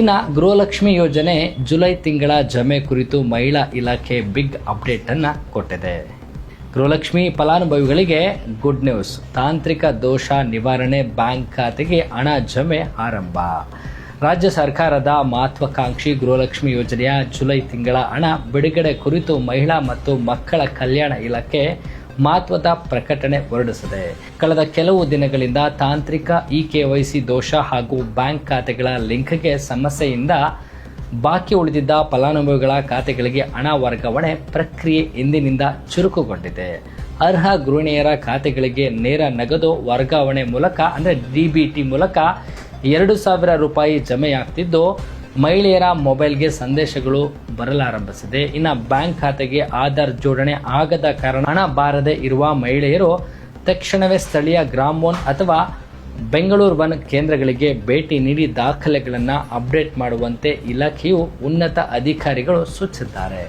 ಇನ್ನು ಗೃಹಲಕ್ಷ್ಮಿ ಯೋಜನೆ ಜುಲೈ ತಿಂಗಳ ಜಮೆ ಕುರಿತು ಮಹಿಳಾ ಇಲಾಖೆ ಬಿಗ್ ಅಪ್ಡೇಟ್ ಅನ್ನು ಕೊಟ್ಟಿದೆ. ಗೃಹಲಕ್ಷ್ಮಿ ಫಲಾನುಭವಿಗಳಿಗೆ ಗುಡ್ ನ್ಯೂಸ್. ತಾಂತ್ರಿಕ ದೋಷ ನಿವಾರಣೆ, ಬ್ಯಾಂಕ್ ಖಾತೆಗೆ ಹಣ ಜಮೆ ಆರಂಭ. ರಾಜ್ಯ ಸರ್ಕಾರದ ಮಹತ್ವಾಕಾಂಕ್ಷಿ ಗೃಹಲಕ್ಷ್ಮಿ ಯೋಜನೆಯ ಜುಲೈ ತಿಂಗಳ ಹಣ ಬಿಡುಗಡೆ ಕುರಿತು ಮಹಿಳಾ ಮತ್ತು ಮಕ್ಕಳ ಕಲ್ಯಾಣ ಇಲಾಖೆ ಮಹತ್ವದ ಪ್ರಕಟಣೆ ಹೊರಡಿಸಿದೆ. ಕಳೆದ ಕೆಲವು ದಿನಗಳಿಂದ ತಾಂತ್ರಿಕ KYC ದೋಷ ಹಾಗೂ ಬ್ಯಾಂಕ್ ಖಾತೆಗಳ ಲಿಂಕ್ಗೆ ಸಮಸ್ಯೆಯಿಂದ ಬಾಕಿ ಉಳಿದಿದ್ದ ಫಲಾನುಭವಿಗಳ ಖಾತೆಗಳಿಗೆ ಹಣ ವರ್ಗಾವಣೆ ಪ್ರಕ್ರಿಯೆ ಇಂದಿನಿಂದ ಚುರುಕುಗೊಂಡಿದೆ. ಅರ್ಹ ಗೃಹಿಣಿಯರ ಖಾತೆಗಳಿಗೆ ನೇರ ನಗದು ವರ್ಗಾವಣೆ ಮೂಲಕ ಅಂದರೆ DBT ಮೂಲಕ 2,000 ರೂಪಾಯಿ ಜಮೆಯಾಗ್ತಿದ್ದು, ಮಹಿಳೆಯರ ಮೊಬೈಲ್ಗೆ ಸಂದೇಶಗಳು ಬರಲಾರಂಭಿಸಿದೆ. ಇನ್ನು ಬ್ಯಾಂಕ್ ಖಾತೆಗೆ ಆಧಾರ್ ಜೋಡಣೆ ಆಗದ ಕಾರಣ ಹಣ ಬಾರದೆ ಇರುವ ಮಹಿಳೆಯರು ತಕ್ಷಣವೇ ಸ್ಥಳೀಯ ಗ್ರಾಮೋನ್ ಅಥವಾ ಬೆಂಗಳೂರು ಒನ್ ಕೇಂದ್ರಗಳಿಗೆ ಭೇಟಿ ನೀಡಿ ದಾಖಲೆಗಳನ್ನು ಅಪ್ಡೇಟ್ ಮಾಡುವಂತೆ ಇಲಾಖೆಯು ಉನ್ನತ ಅಧಿಕಾರಿಗಳು ಸೂಚಿಸಿದ್ದಾರೆ.